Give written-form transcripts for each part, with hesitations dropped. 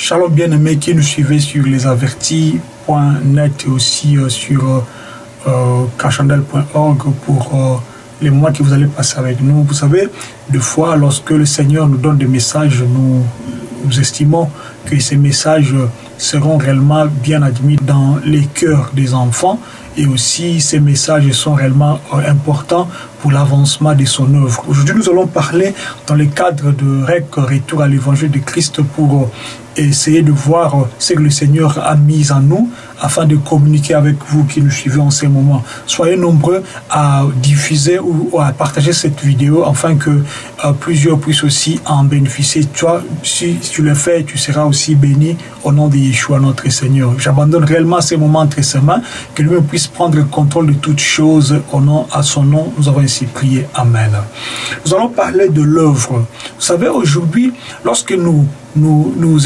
Shalom bien-aimés qui nous suivez sur lesavertis.net et aussi sur kachandel.org pour les moments que vous allez passer avec nous. Vous savez, des fois, lorsque le Seigneur nous donne des messages, nous estimons que ces messages seront réellement bien admis dans les cœurs des enfants et aussi ces messages sont réellement importants pour l'avancement de son œuvre. Aujourd'hui, nous allons parler dans le cadre de REC, Retour à l'Évangile de Christ, pour essayer de voir ce que le Seigneur a mis en nous afin de communiquer avec vous qui nous suivez en ces moments. Soyez nombreux à diffuser ou à partager cette vidéo afin que plusieurs puissent aussi en bénéficier. Toi, si tu le fais, tu seras aussi béni au nom de Yeshua, notre Seigneur. J'abandonne réellement ces moments entre ses mains, que lui puisse prendre le contrôle de toutes choses au nom, à son nom. Nous avons ainsi prié. Amen. Nous allons parler de l'œuvre. Vous savez, aujourd'hui, lorsque nous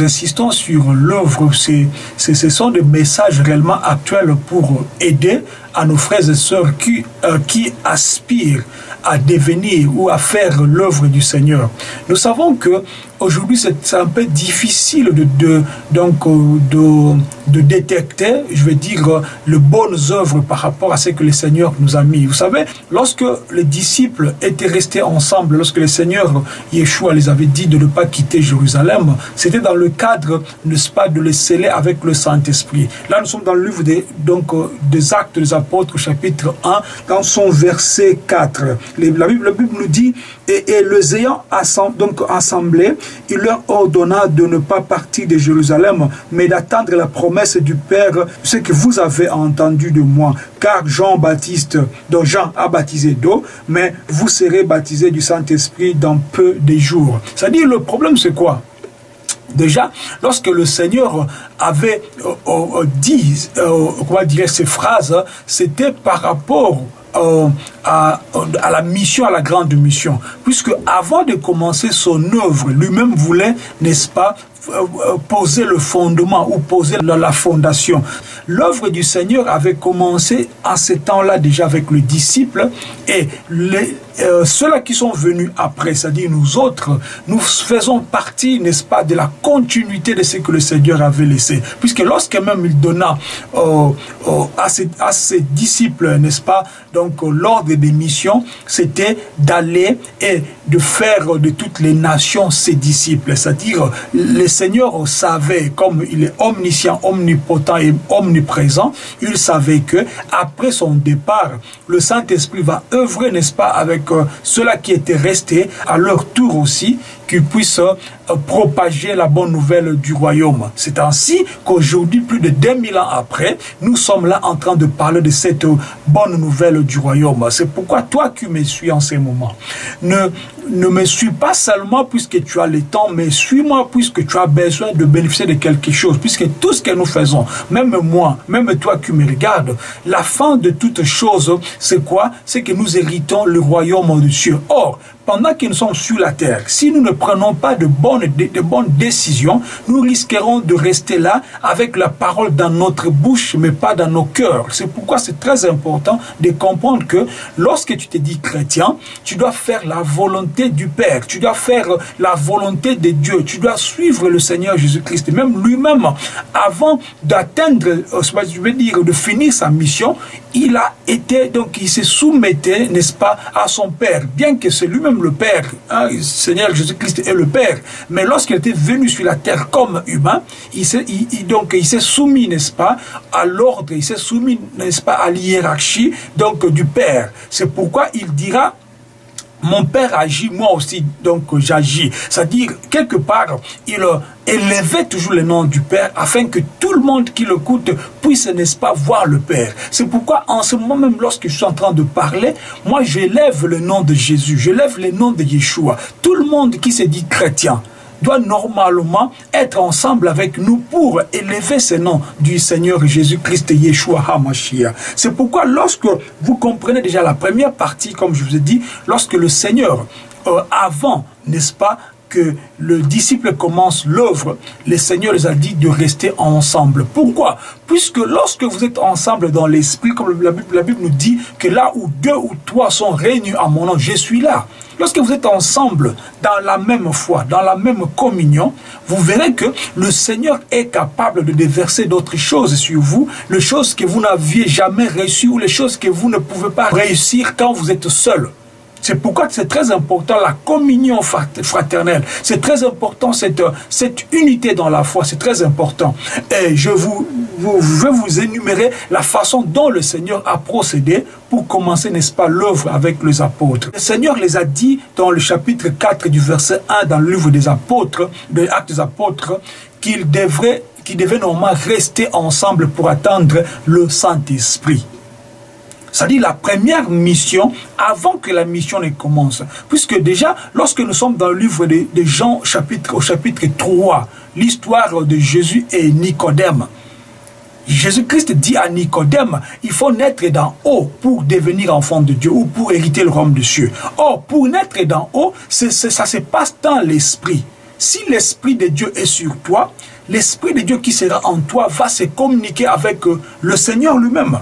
insistons sur l'œuvre, ce sont des messages réellement actuels pour aider à nos frères et sœurs qui aspirent à devenir ou à faire l'œuvre du Seigneur. Nous savons que aujourd'hui c'est un peu difficile de détecter, je veux dire, les bonnes œuvres par rapport à ce que le Seigneur nous a mis. Vous savez, lorsque les disciples étaient restés ensemble, lorsque le Seigneur Yeshua les avait dit de ne pas quitter Jérusalem, c'était dans le cadre, n'est-ce pas, de les sceller avec le Saint-Esprit. Là, nous sommes dans le livre des Actes des Apôtres, chapitre 1, dans son verset 4. La Bible nous dit, et les ayant assemblés, il leur ordonna de ne pas partir de Jérusalem, mais d'attendre la promesse du Père, ce que vous avez entendu de moi. Car Jean a baptisé d'eau, mais vous serez baptisés du Saint-Esprit dans peu de jours. C'est-à-dire, le problème, c'est quoi? Déjà, lorsque le Seigneur avait dit, comment dire, ces phrases, c'était par rapport à la mission, à la grande mission. Puisque avant de commencer son œuvre, lui-même voulait, n'est-ce pas, poser le fondement ou poser la fondation. L'œuvre du Seigneur avait commencé à ce temps-là déjà avec les disciples et ceux-là qui sont venus après, c'est-à-dire nous autres, nous faisons partie, n'est-ce pas, de la continuité de ce que le Seigneur avait laissé. Puisque lorsque même il donna à ses disciples, n'est-ce pas, donc l'ordre des missions, c'était d'aller et de faire de toutes les nations ses disciples. C'est-à-dire, le Seigneur savait, comme il est omniscient, omnipotent et omniprésent, il savait que après son départ, le Saint-Esprit va œuvrer, n'est-ce pas, avec ceux-là qui étaient restés, à leur tour aussi, qu'ils puissent propager la bonne nouvelle du royaume. C'est ainsi qu'aujourd'hui, plus de 2000 ans après, nous sommes là en train de parler de cette bonne nouvelle du royaume. C'est pourquoi toi qui me suis en ces moments, ne me suis pas seulement puisque tu as le temps, mais suis-moi puisque tu as besoin de bénéficier de quelque chose. Puisque tout ce que nous faisons, même moi, même toi qui me regardes, la fin de toute chose, c'est quoi? C'est que nous héritons le royaume des cieux. Or, pendant que nous sommes sur la terre, si nous ne prenons pas de bonnes décisions, nous risquerons de rester là avec la parole dans notre bouche, mais pas dans nos cœurs. C'est pourquoi c'est très important de comprendre que lorsque tu te dis chrétien, tu dois faire la volonté du Père, tu dois faire la volonté de Dieu, tu dois suivre le Seigneur Jésus-Christ. Même lui-même, avant d'atteindre, je veux dire, de finir sa mission, il se soumettait, n'est-ce pas, à son Père, bien que c'est lui-même le Père, hein, Seigneur Jésus-Christ est le Père, mais lorsqu'il était venu sur la terre comme humain, il s'est soumis, n'est-ce pas, à l'ordre, il s'est soumis, n'est-ce pas, à l'hiérarchie, donc, du Père. C'est pourquoi il dira, mon Père agit, moi aussi, donc j'agis. C'est-à-dire, quelque part, il élevait toujours le nom du Père afin que tout le monde qui l'écoute puisse, n'est-ce pas, voir le Père. C'est pourquoi, en ce moment même, lorsque je suis en train de parler, moi, j'élève le nom de Jésus, j'élève le nom de Yeshua. Tout le monde qui se dit chrétien doit normalement être ensemble avec nous pour élever ce nom du Seigneur Jésus-Christ Yeshua HaMashiach. C'est pourquoi lorsque vous comprenez déjà la première partie, comme je vous ai dit, lorsque le Seigneur, avant, n'est-ce pas, que le disciple commence l'œuvre, le Seigneur les a dit de rester ensemble. Pourquoi? Puisque lorsque vous êtes ensemble dans l'esprit, comme la Bible nous dit que là où 2 ou 3 sont réunis à mon nom, je suis là. Lorsque vous êtes ensemble dans la même foi, dans la même communion, vous verrez que le Seigneur est capable de déverser d'autres choses sur vous, les choses que vous n'aviez jamais reçues ou les choses que vous ne pouvez pas réussir quand vous êtes seul. C'est pourquoi c'est très important la communion fraternelle. C'est très important cette unité dans la foi. C'est très important. Et je vais vous énumérer la façon dont le Seigneur a procédé pour commencer, n'est-ce pas, l'œuvre avec les apôtres. Le Seigneur les a dit dans le chapitre 4 du verset 1 dans le livre des apôtres, de l'Acte des apôtres, qu'ils devaient normalement rester ensemble pour attendre le Saint-Esprit. C'est-à-dire la première mission, avant que la mission ne commence. Puisque déjà, lorsque nous sommes dans le livre de Jean, au chapitre 3, l'histoire de Jésus et Nicodème, Jésus-Christ dit à Nicodème, il faut naître d'en haut pour devenir enfant de Dieu ou pour hériter le royaume des cieux. Or, pour naître d'en haut, ça se passe dans l'esprit. Si l'Esprit de Dieu est sur toi, l'Esprit de Dieu qui sera en toi va se communiquer avec le Seigneur lui-même.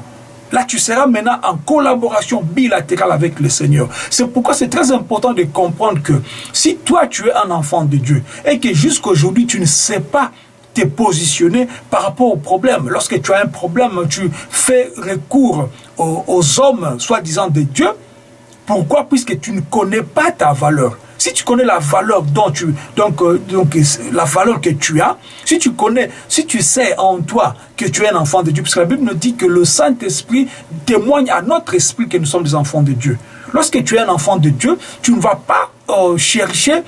Là, tu seras maintenant en collaboration bilatérale avec le Seigneur. C'est pourquoi c'est très important de comprendre que si toi, tu es un enfant de Dieu et que jusqu'aujourd'hui, tu ne sais pas te positionner par rapport au problème. Lorsque tu as un problème, tu fais recours aux hommes, soi-disant de Dieu. Pourquoi? Puisque tu ne connais pas ta valeur. Si tu connais la valeur la valeur que tu as, si tu sais en toi que tu es un enfant de Dieu, parce que la Bible nous dit que le Saint-Esprit témoigne à notre esprit que nous sommes des enfants de Dieu. Lorsque tu es un enfant de Dieu, tu ne vas pas chercher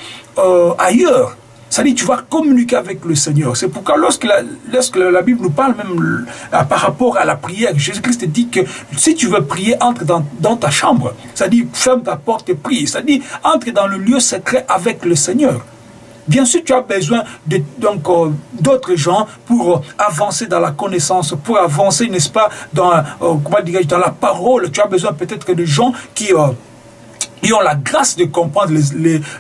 ailleurs. C'est-à-dire tu vas communiquer avec le Seigneur. C'est pourquoi lorsque la Bible nous parle même par rapport à la prière, Jésus-Christ dit que si tu veux prier, entre dans ta chambre. C'est-à-dire ferme ta porte et prie. C'est-à-dire entre dans le lieu secret avec le Seigneur. Bien sûr, tu as besoin d'autres gens pour avancer dans la connaissance, pour avancer, n'est-ce pas, dans la parole. Tu as besoin peut-être de gens qui ont la grâce de comprendre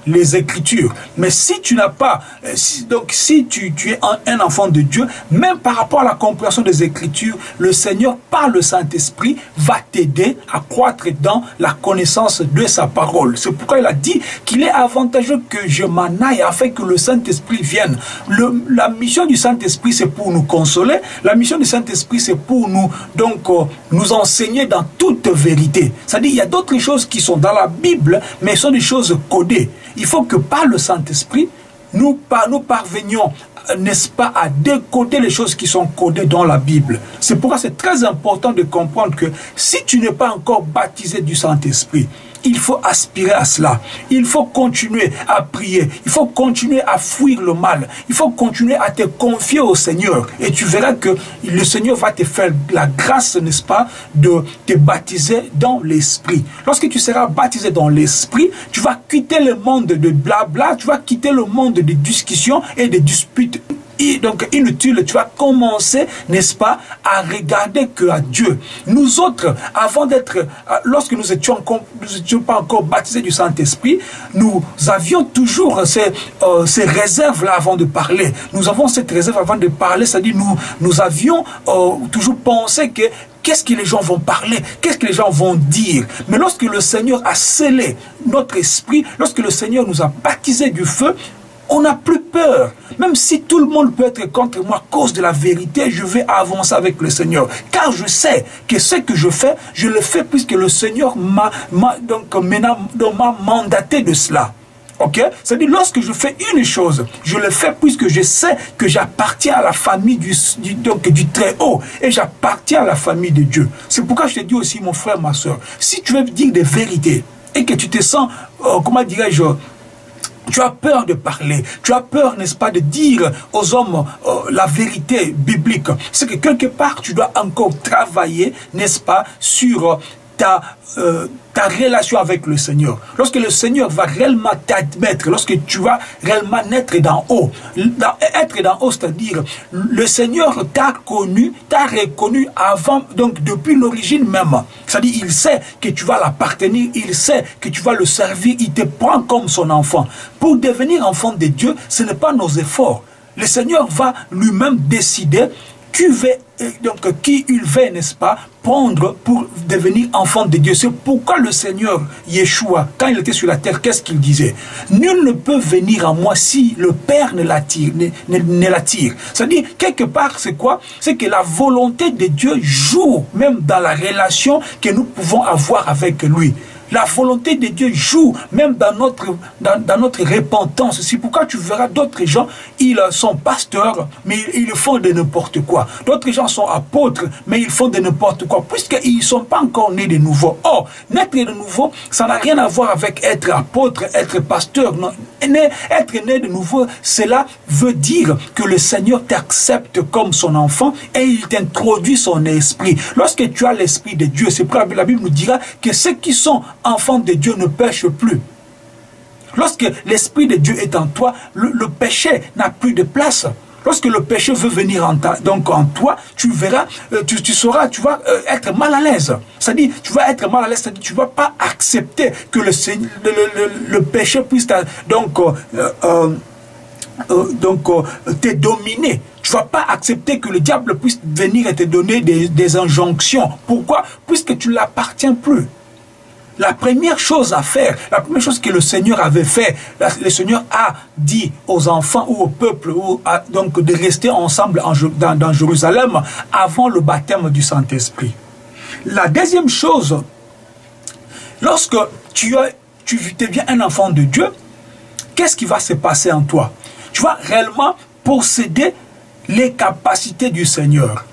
les Écritures. Mais si tu n'as pas, si tu es un enfant de Dieu, même par rapport à la compréhension des Écritures, le Seigneur, par le Saint-Esprit, va t'aider à croître dans la connaissance de sa parole. C'est pourquoi il a dit qu'il est avantageux que je m'en aille afin que le Saint-Esprit vienne. La mission du Saint-Esprit, c'est pour nous consoler. La mission du Saint-Esprit, c'est pour nous enseigner dans toute vérité. C'est-à-dire, il y a d'autres choses qui sont dans la Bible, mais ce sont des choses codées. Il faut que par le Saint-Esprit, nous parvenions, n'est-ce pas, à décoder les choses qui sont codées dans la Bible. C'est pourquoi c'est très important de comprendre que si tu n'es pas encore baptisé du Saint-Esprit, il faut aspirer à cela. Il faut continuer à prier. Il faut continuer à fuir le mal. Il faut continuer à te confier au Seigneur. Et tu verras que le Seigneur va te faire la grâce, n'est-ce pas, de te baptiser dans l'Esprit. Lorsque tu seras baptisé dans l'Esprit, tu vas quitter le monde de blabla, tu vas quitter le monde de discussions et de disputes. Donc inutile, tu vas commencer, n'est-ce pas, à regarder que à Dieu. Nous autres, lorsque nous étions pas encore baptisés du Saint-Esprit, nous avions toujours ces réserves-là avant de parler. Nous avons cette réserve avant de parler, c'est-à-dire nous avions toujours pensé que qu'est-ce que les gens vont parler? Qu'est-ce que les gens vont dire? Mais lorsque le Seigneur a scellé notre esprit, lorsque le Seigneur nous a baptisés du feu, on n'a plus peur. Même si tout le monde peut être contre moi à cause de la vérité, je vais avancer avec le Seigneur. Car je sais que ce que je fais, je le fais puisque le Seigneur m'a mandaté de cela. Ok? C'est-à-dire, lorsque je fais une chose, je le fais puisque je sais que j'appartiens à la famille du Très-Haut et j'appartiens à la famille de Dieu. C'est pourquoi je te dis aussi, mon frère, ma soeur, si tu veux dire des vérités et que tu te sens, tu as peur de parler, tu as peur, n'est-ce pas, de dire aux hommes la vérité biblique. C'est que quelque part, tu dois encore travailler, n'est-ce pas, sur ta relation avec le Seigneur. Lorsque le Seigneur va réellement t'admettre, lorsque tu vas réellement naître d'en haut, être d'en haut, c'est-à-dire le Seigneur t'a connu, t'a reconnu avant, donc depuis l'origine même. C'est-à-dire il sait que tu vas l'appartenir, il sait que tu vas le servir, il te prend comme son enfant. Pour devenir enfant de Dieu, ce n'est pas nos efforts. Le Seigneur va lui-même décider qui il veut, n'est-ce pas, prendre pour devenir enfant de Dieu. C'est pourquoi le Seigneur Yeshua, quand il était sur la terre, qu'est-ce qu'il disait? Nul ne peut venir à moi si le Père ne l'attire. C'est-à-dire, quelque part, c'est quoi? C'est que la volonté de Dieu joue même dans la relation que nous pouvons avoir avec lui. La volonté de Dieu joue même dans notre repentance. C'est pourquoi tu verras d'autres gens, ils sont pasteurs, mais ils font de n'importe quoi. D'autres gens sont apôtres, mais ils font de n'importe quoi, puisqu'ils ne sont pas encore nés de nouveau. Or, naître de nouveau, ça n'a rien à voir avec être apôtre, être pasteur. Non. Être né de nouveau, cela veut dire que le Seigneur t'accepte comme son enfant et il t'introduit son esprit. Lorsque tu as l'esprit de Dieu, c'est pourquoi la Bible nous dira que ceux qui sont enfants de Dieu ne pêchent plus. Lorsque l'Esprit de Dieu est en toi, le péché n'a plus de place. Lorsque le péché veut venir en toi, tu verras, tu vas être mal à l'aise. C'est-à-dire, tu vas être mal à l'aise, c'est-à-dire, tu ne vas pas accepter que le péché puisse te dominer. Tu ne vas pas accepter que le diable puisse venir et te donner des injonctions. Pourquoi? Puisque tu ne l'appartiens plus. La première chose à faire, la première chose que le Seigneur avait fait, le Seigneur a dit aux enfants ou au peuple donc de rester ensemble dans Jérusalem avant le baptême du Saint-Esprit. La deuxième chose, lorsque tu deviens un enfant de Dieu, qu'est-ce qui va se passer en toi? Tu vas réellement posséder les capacités du Seigneur.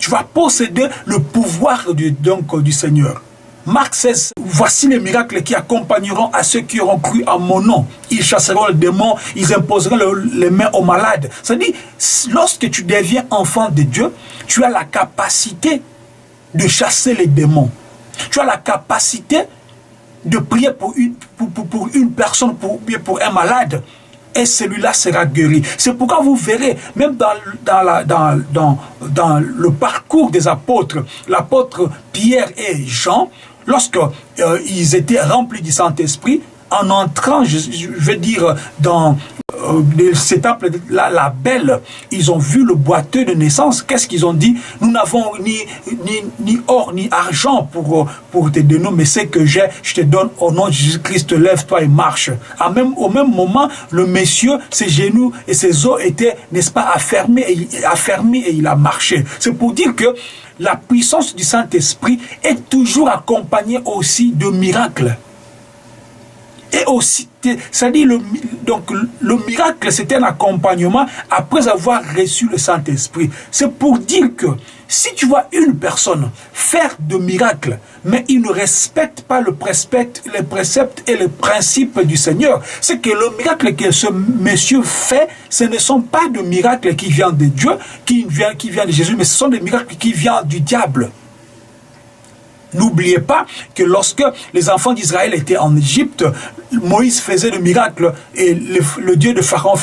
Tu vas posséder le pouvoir du Seigneur. Marc 16, voici les miracles qui accompagneront à ceux qui auront cru en mon nom. Ils chasseront les démons, ils imposeront les mains aux malades. C'est-à-dire, lorsque tu deviens enfant de Dieu, tu as la capacité de chasser les démons. Tu as la capacité de prier pour une personne, pour un malade, et celui-là sera guéri. C'est pourquoi vous verrez, même dans le parcours des apôtres, l'apôtre Pierre et Jean, lorsqu'ils étaient remplis du Saint-Esprit, en entrant, je veux dire, dans cet temple, la belle, ils ont vu le boiteux de naissance. Qu'est-ce qu'ils ont dit? Nous n'avons ni or ni argent pour te donner, mais ce que j'ai, je te donne au nom de Jésus-Christ, lève-toi et marche. Au même moment, le monsieur, ses genoux et ses os étaient, n'est-ce pas, affermis et il a marché. C'est pour dire que la puissance du Saint-Esprit est toujours accompagnée aussi de miracles. Et aussi, c'est-à-dire, le miracle, c'est un accompagnement après avoir reçu le Saint-Esprit. C'est pour dire que si tu vois une personne faire de miracles, mais il ne respecte pas les préceptes et les principes du Seigneur, c'est que le miracle que ce monsieur fait, ce ne sont pas de miracles qui viennent de Dieu, qui viennent de Jésus, mais ce sont des miracles qui viennent du diable. N'oubliez pas que lorsque les enfants d'Israël étaient en Égypte, Moïse faisait des miracles et le Dieu de Pharaon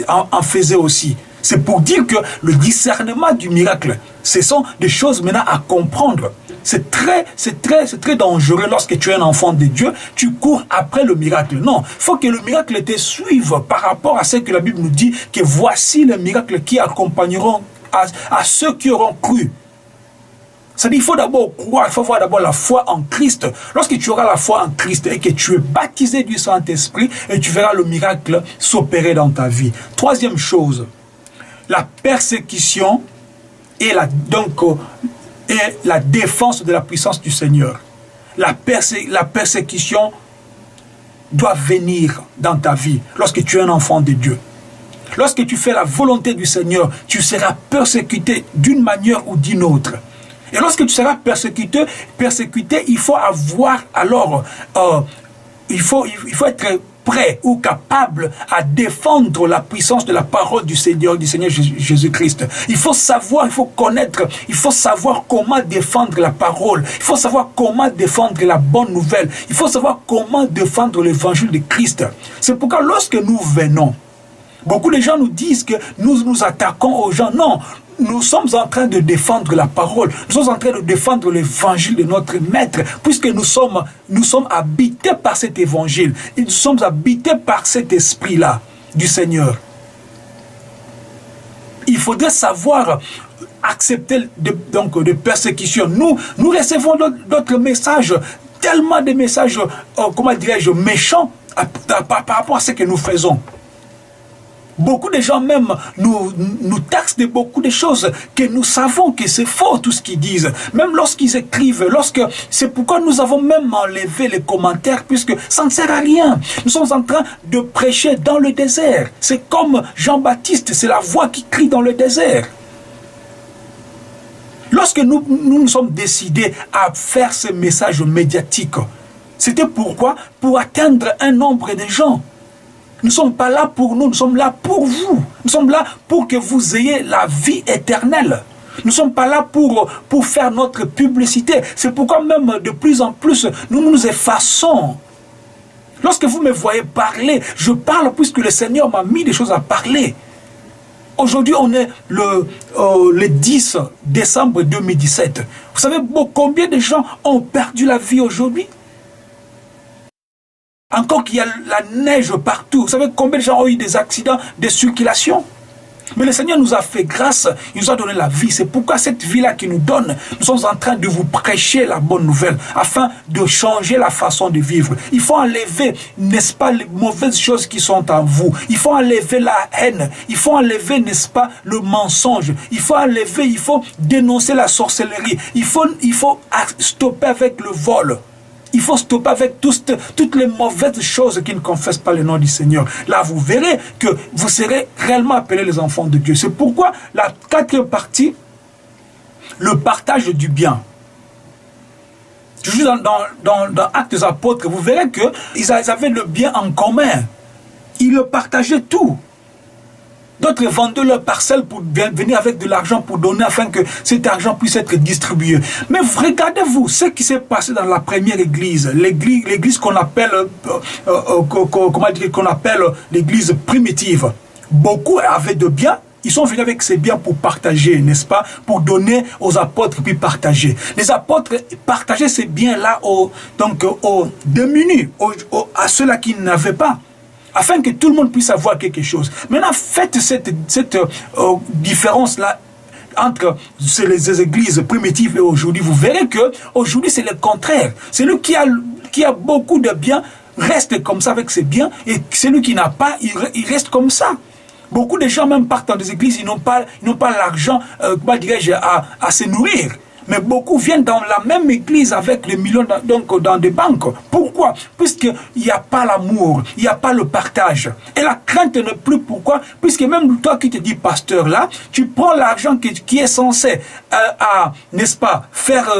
en faisait aussi. C'est pour dire que le discernement du miracle, ce sont des choses maintenant à comprendre. C'est très dangereux lorsque tu es un enfant de Dieu, tu cours après le miracle. Non, il faut que le miracle te suive par rapport à ce que la Bible nous dit, que voici les miracles qui accompagneront à ceux qui auront cru. C'est-à-dire, il faut d'abord croire, il faut avoir d'abord la foi en Christ. Lorsque tu auras la foi en Christ et que tu es baptisé du Saint-Esprit, et tu verras le miracle s'opérer dans ta vie. Troisième chose, la persécution et la défense de la puissance du Seigneur. La persécution doit venir dans ta vie lorsque tu es un enfant de Dieu. Lorsque tu fais la volonté du Seigneur, tu seras persécuté d'une manière ou d'une autre. Et lorsque tu seras persécuté, il faut avoir alors, il faut être prêt ou capable à défendre la puissance de la parole du Seigneur Jésus-Christ. Il faut savoir, il faut connaître, il faut savoir comment défendre la parole. Il faut savoir comment défendre la bonne nouvelle. Il faut savoir comment défendre l'évangile de Christ. C'est pourquoi lorsque nous venons, beaucoup de gens nous disent que nous nous attaquons aux gens. Non, nous sommes en train de défendre la parole. Nous sommes en train de défendre l'évangile de notre maître, puisque nous sommes habités par cet évangile. Et nous sommes habités par cet esprit-là du Seigneur. Il faudrait savoir accepter de persécution. Nous recevons d'autres messages, tellement de messages, comment dirais-je, méchants par rapport à ce que nous faisons. Beaucoup de gens même nous taxent de beaucoup de choses que nous savons que c'est faux tout ce qu'ils disent. Même lorsqu'ils écrivent, c'est pourquoi nous avons même enlevé les commentaires puisque ça ne sert à rien. Nous sommes en train de prêcher dans le désert. C'est comme Jean-Baptiste, c'est la voix qui crie dans le désert. Lorsque nous sommes décidés à faire ce message médiatique, c'était pourquoi? Pour atteindre un nombre de gens. Nous ne sommes pas là pour nous sommes là pour vous. Nous sommes là pour que vous ayez la vie éternelle. Nous ne sommes pas là pour faire notre publicité. C'est pourquoi même de plus en plus, nous nous effaçons. Lorsque vous me voyez parler, je parle puisque le Seigneur m'a mis des choses à parler. Aujourd'hui, on est le 10 décembre 2017. Vous savez combien de gens ont perdu la vie aujourd'hui? Encore qu'il y a la neige partout. Vous savez combien de gens ont eu des accidents de circulation? Mais le Seigneur nous a fait grâce, il nous a donné la vie. C'est pourquoi cette vie-là qu'il nous donne, nous sommes en train de vous prêcher la bonne nouvelle, afin de changer la façon de vivre. Il faut enlever, n'est-ce pas, les mauvaises choses qui sont en vous. Il faut enlever la haine. Il faut enlever, n'est-ce pas, le mensonge. Il faut enlever, il faut dénoncer la sorcellerie. Il faut stopper avec le vol. Il faut stopper avec toutes les mauvaises choses qui ne confessent pas le nom du Seigneur. Là, vous verrez que vous serez réellement appelés les enfants de Dieu. C'est pourquoi la quatrième partie, le partage du bien. Toujours dans Actes des Apôtres, vous verrez qu'ils avaient le bien en commun. Ils le partageaient tout. D'autres vendaient leur parcelle pour venir avec de l'argent pour donner afin que cet argent puisse être distribué. Mais regardez-vous ce qui s'est passé dans la première église, l'église qu'on appelle, qu'on appelle l'église primitive. Beaucoup avaient de biens. Ils sont venus avec ces biens pour partager, n'est-ce pas? Pour donner aux apôtres puis partager. Les apôtres partageaient ces biens-là aux démunis, à ceux-là qui n'avaient pas, afin que tout le monde puisse avoir quelque chose. Maintenant, faites cette différence-là entre les églises primitives et aujourd'hui. Vous verrez que aujourd'hui c'est le contraire. Celui qui a beaucoup de biens reste comme ça avec ses biens, et celui qui n'a pas, il reste comme ça. Beaucoup de gens même partent dans des églises, ils n'ont pas l'argent, à se nourrir. Mais beaucoup viennent dans la même église avec les millions dans des banques. Pourquoi? Puisqu'il n'y a pas l'amour, il n'y a pas le partage. Et la crainte n'est plus. Pourquoi? Puisque même toi qui te dis pasteur là, tu prends l'argent qui est censé, n'est-ce pas, faire,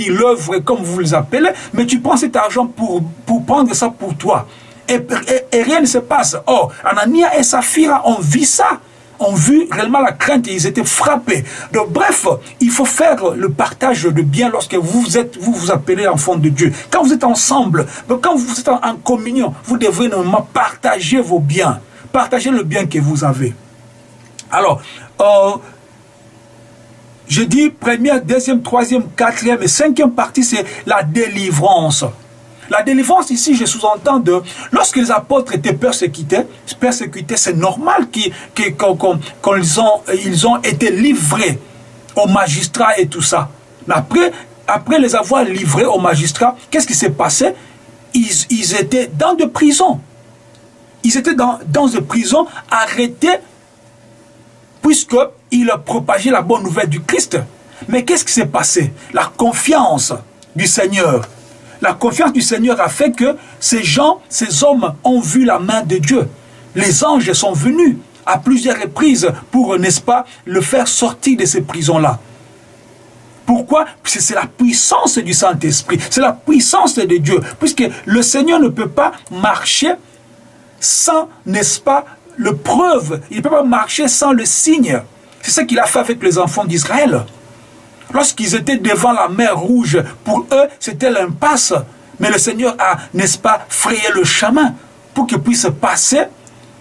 l'œuvre comme vous les appelez, mais tu prends cet argent pour prendre ça pour toi. Et rien ne se passe. Oh, Anania et Saphira ont vu ça. Ont vu réellement la crainte et ils étaient frappés. Donc bref, il faut faire le partage de biens lorsque vous vous appelez enfant de Dieu. Quand vous êtes ensemble, quand vous êtes en communion, vous devrez normalement partager vos biens. Partager le bien que vous avez. Alors, je dis première, deuxième, troisième, quatrième et cinquième partie, c'est la délivrance. La délivrance ici, je sous-entends lorsque les apôtres étaient persécutés, c'est normal qu'ils ont été livrés aux magistrats et tout ça. Mais après les avoir livrés aux magistrats, qu'est-ce qui s'est passé? Ils étaient dans des prisons. Ils étaient dans des prisons arrêtés puisqu'ils propageaient la bonne nouvelle du Christ. Mais qu'est-ce qui s'est passé? La confiance du Seigneur. La confiance du Seigneur a fait que ces hommes ont vu la main de Dieu. Les anges sont venus à plusieurs reprises pour, n'est-ce pas, le faire sortir de ces prisons-là. Pourquoi? Parce que c'est la puissance du Saint-Esprit, c'est la puissance de Dieu. Puisque le Seigneur ne peut pas marcher sans, n'est-ce pas, le preuve. Il ne peut pas marcher sans le signe. C'est ce qu'il a fait avec les enfants d'Israël. Lorsqu'ils étaient devant la mer Rouge, pour eux, c'était l'impasse. Mais le Seigneur a, n'est-ce pas, frayé le chemin pour qu'ils puissent passer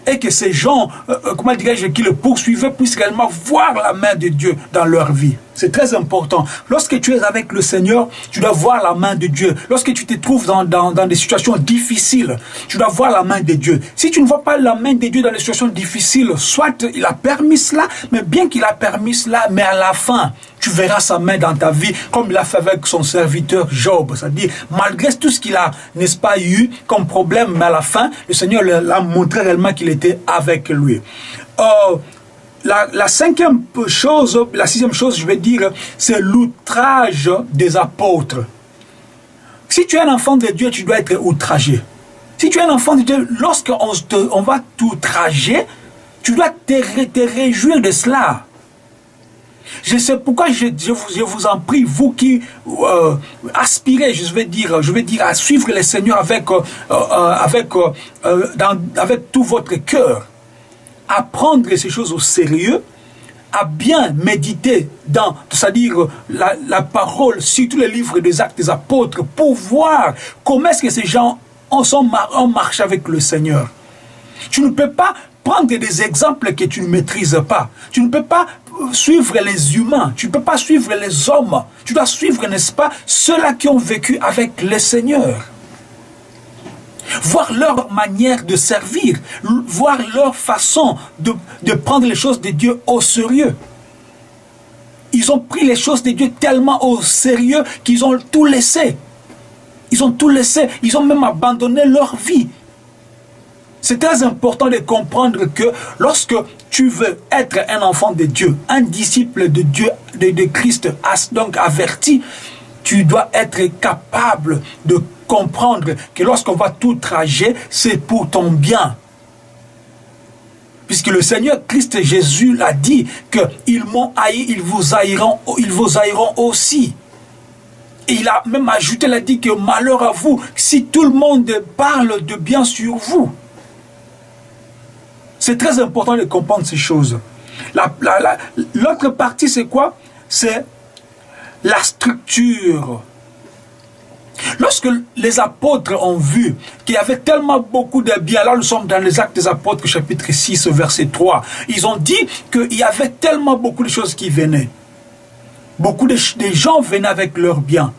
et que ces gens, comment dirais-je, qui le poursuivaient, puissent réellement voir la main de Dieu dans leur vie. C'est très important. Lorsque tu es avec le Seigneur, tu dois voir la main de Dieu. Lorsque tu te trouves dans des situations difficiles, tu dois voir la main de Dieu. Si tu ne vois pas la main de Dieu dans les situations difficiles, soit il a permis cela, mais bien qu'il a permis cela, mais à la fin, tu verras sa main dans ta vie, comme il a fait avec son serviteur Job. C'est-à-dire, malgré tout ce qu'il a, n'est-ce pas, eu comme problème, mais à la fin, le Seigneur l'a montré réellement qu'il était avec lui. La sixième chose, je vais dire, c'est l'outrage des apôtres. Si tu es un enfant de Dieu, tu dois être outragé. Si tu es un enfant de Dieu, lorsqu'on va t'outrager, tu dois te réjouir de cela. Je sais pourquoi je vous en prie, vous qui aspirez, je vais dire, à suivre le Seigneur avec tout votre cœur, à prendre ces choses au sérieux, à bien méditer c'est-à-dire la parole, surtout les livres des Actes des Apôtres, pour voir comment est-ce que ces gens ont marché avec le Seigneur. Tu ne peux pas prendre des exemples que tu ne maîtrises pas. Tu ne peux pas suivre les humains. Tu ne peux pas suivre les hommes. Tu dois suivre, n'est-ce pas, ceux-là qui ont vécu avec le Seigneur. Voir leur manière de servir, voir leur façon de prendre les choses de Dieu au sérieux. Ils ont pris les choses de Dieu tellement au sérieux qu'ils ont tout laissé. Ils ont tout laissé. Ils ont même abandonné leur vie. C'est très important de comprendre que lorsque tu veux être un enfant de Dieu, un disciple de Dieu, de Christ, donc averti, tu dois être capable de comprendre que lorsqu'on va t'outrager, c'est pour ton bien. Puisque le Seigneur Christ Jésus l'a dit qu'ils m'ont haï, ils vous haïront aussi. Et il a même ajouté, il a dit que malheur à vous si tout le monde parle de bien sur vous. C'est très important de comprendre ces choses. L'autre partie, c'est quoi? C'est la structure. Lorsque les apôtres ont vu qu'il y avait tellement beaucoup de bien, là nous sommes dans les Actes des Apôtres, chapitre 6, verset 3, ils ont dit qu'il y avait tellement beaucoup de choses qui venaient. Beaucoup de gens venaient avec leurs biens.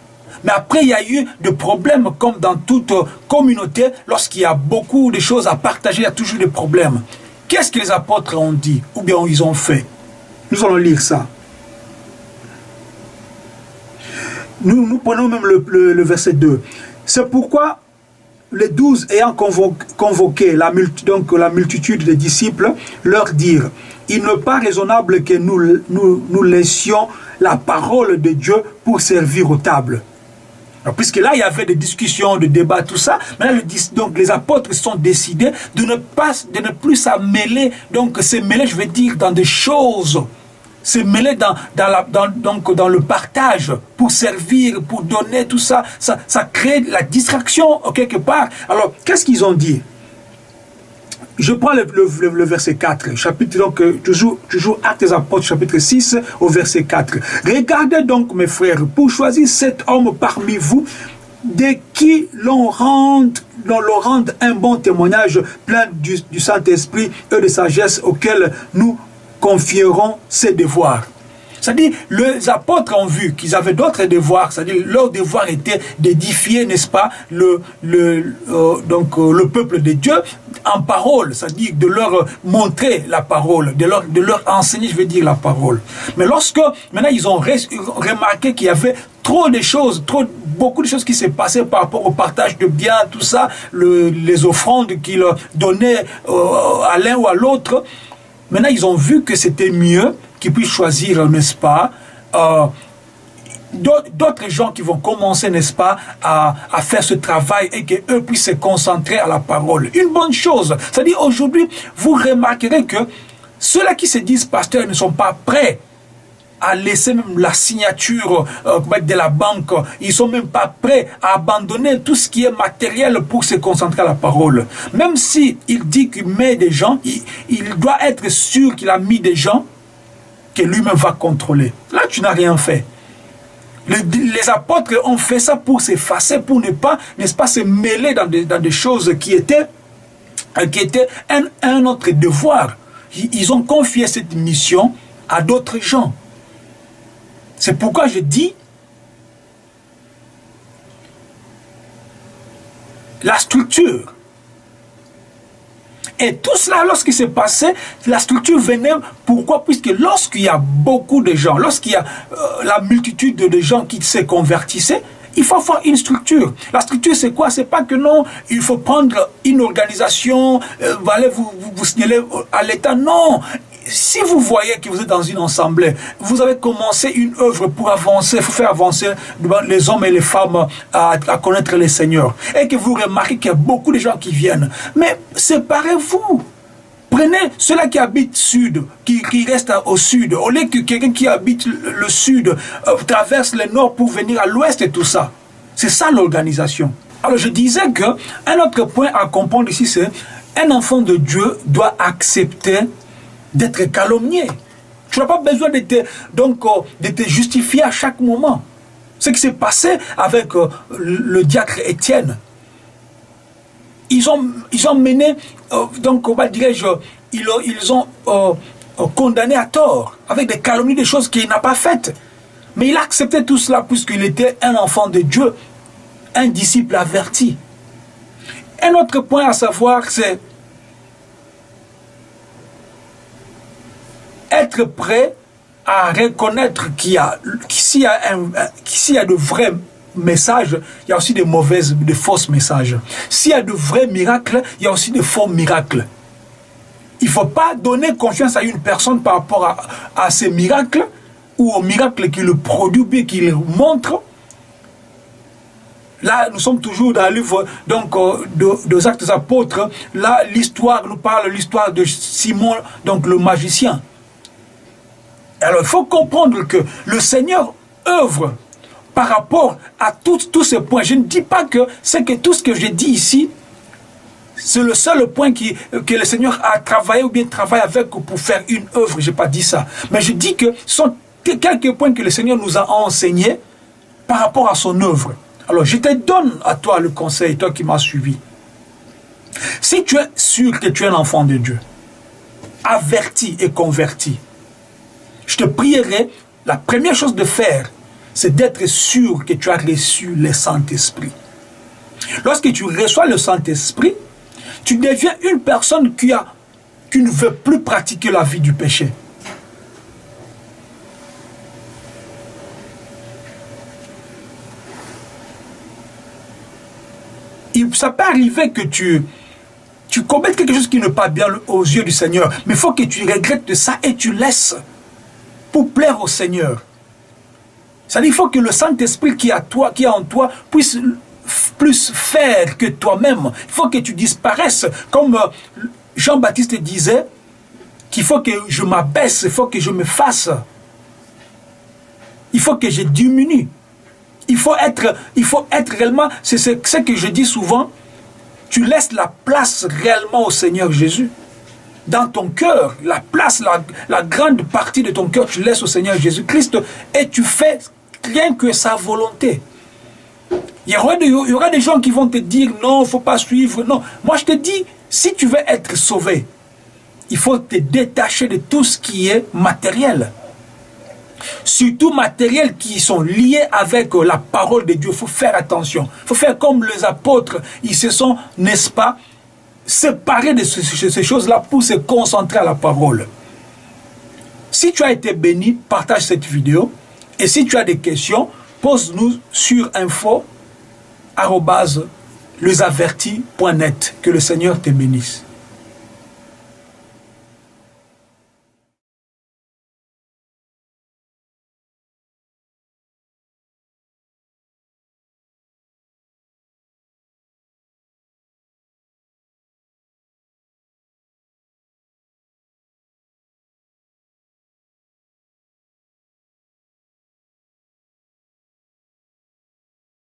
Mais après, il y a eu des problèmes comme dans toute communauté. Lorsqu'il y a beaucoup de choses à partager, il y a toujours des problèmes. Qu'est-ce que les apôtres ont dit ou bien ils ont fait? Nous allons lire ça. Nous prenons même le verset 2. C'est pourquoi les 12 ayant convoqué la multitude des disciples, leur dirent: il n'est pas raisonnable que nous laissions la parole de Dieu pour servir aux tables. Alors, puisque là, il y avait des discussions, des débats, tout ça, maintenant, donc les apôtres se sont décidés de ne plus se mêler, je veux dire, dans des choses, se mêler dans le partage, pour servir, pour donner, tout ça, ça crée la distraction, quelque part. Alors, qu'est-ce qu'ils ont dit? Je prends le verset 4, chapitre, toujours Actes des Apôtres, chapitre 6, au verset 4. Regardez donc, mes frères, pour choisir cet homme parmi vous, de qui l'on rende un bon témoignage, plein du Saint-Esprit et de sagesse, auquel nous confierons ses devoirs. C'est-à-dire, les apôtres ont vu qu'ils avaient d'autres devoirs, c'est-à-dire leur devoir était d'édifier, n'est-ce pas, le peuple de Dieu en parole, c'est-à-dire de leur montrer la parole, de leur enseigner, je veux dire, la parole. Mais maintenant ils ont remarqué qu'il y avait trop de choses, beaucoup de choses qui s'est passées par rapport au partage de biens, tout ça, les offrandes qu'ils donnaient à l'un ou à l'autre. Maintenant, ils ont vu que c'était mieux qu'ils puissent choisir, n'est-ce pas, d'autres gens qui vont commencer, n'est-ce pas, à faire ce travail et qu'eux puissent se concentrer à la parole. Une bonne chose. C'est-à-dire, aujourd'hui, vous remarquerez que ceux-là qui se disent pasteurs ne sont pas prêts à laisser même la signature de la banque. Ils sont même pas prêts à abandonner tout ce qui est matériel pour se concentrer à la parole. Même si il dit qu'il met des gens, il doit être sûr qu'il a mis des gens que lui-même va contrôler. Là, tu n'as rien fait. Les apôtres ont fait ça pour s'effacer, pour ne pas, n'est-ce pas, se mêler dans des choses qui étaient un autre devoir. Ils ont confié cette mission à d'autres gens. C'est pourquoi je dis, la structure. Et tout cela, lorsqu'il s'est passé, la structure venait, pourquoi? Puisque lorsqu'il y a beaucoup de gens, lorsqu'il y a la multitude de gens qui se convertissaient, il faut avoir une structure. La structure, c'est quoi? C'est pas que non, il faut prendre une organisation, vous signaler à l'État. Non! Si vous voyez que vous êtes dans une assemblée, vous avez commencé une œuvre pour avancer, il faut faire avancer les hommes et les femmes à connaître le Seigneur. Et que vous remarquez qu'il y a beaucoup de gens qui viennent. Mais séparez-vous. Prenez ceux-là qui habitent sud, qui restent au sud. Au lieu que quelqu'un qui habite le sud traverse le nord pour venir à l'ouest et tout ça. C'est ça l'organisation. Alors je disais qu'un autre point à comprendre ici, c'est un enfant de Dieu doit accepter d'être calomnié. Tu n'as pas besoin de te justifier à chaque moment. Ce qui s'est passé avec le diacre Étienne. Ils ont mené, ils ont condamné à tort, avec des calomnies, des choses qu'il n'a pas faites. Mais il a accepté tout cela puisqu'il était un enfant de Dieu, un disciple averti. Un autre point à savoir, c'est être prêt à reconnaître s'il y a de vrais messages, il y a aussi de fausses messages. S'il y a de vrais miracles, il y a aussi de faux miracles. Il ne faut pas donner confiance à une personne par rapport à ces miracles ou aux miracles qu'il produit, bien qu'il montre. Là, nous sommes toujours dans le livre des Actes des Apôtres. Là, l'histoire nous parle de l'histoire de Simon, donc le magicien. Alors, il faut comprendre que le Seigneur œuvre par rapport à tous ces points. Je ne dis pas que tout ce que j'ai dit ici, c'est le seul point que le Seigneur a travaillé ou bien travaille avec pour faire une œuvre. Je n'ai pas dit ça. Mais je dis que ce sont quelques points que le Seigneur nous a enseignés par rapport à son œuvre. Alors, je te donne à toi le conseil, toi qui m'as suivi. Si tu es sûr que tu es un enfant de Dieu, averti et converti, je te prierai, la première chose de faire, c'est d'être sûr que tu as reçu le Saint-Esprit. Lorsque tu reçois le Saint-Esprit, tu deviens une personne qui ne veut plus pratiquer la vie du péché. Ça peut arriver que tu commettes quelque chose qui n'est pas bien aux yeux du Seigneur, mais il faut que tu regrettes de ça et tu laisses pour plaire au Seigneur. C'est-à-dire qu'il faut que le Saint-Esprit qui est en toi puisse plus faire que toi-même. Il faut que tu disparaisses. Comme Jean-Baptiste disait, qu'il faut que je m'abaisse, il faut que je me fasse. Il faut que je diminue. Il faut être réellement, c'est ce que je dis souvent, tu laisses la place réellement au Seigneur Jésus. Dans ton cœur, la place, la grande partie de ton cœur, tu laisses au Seigneur Jésus-Christ et tu fais rien que sa volonté. Il y aura des gens qui vont te dire non, il ne faut pas suivre. Non, moi je te dis, si tu veux être sauvé, il faut te détacher de tout ce qui est matériel. Surtout matériel qui sont liés avec la parole de Dieu. Il faut faire attention. Il faut faire comme les apôtres. Ils se sont, n'est-ce pas, séparés de ces choses-là pour se concentrer à la parole. Si tu as été béni, partage cette vidéo. Et si tu as des questions, pose-nous sur info@lesavertis.net. Que le Seigneur te bénisse.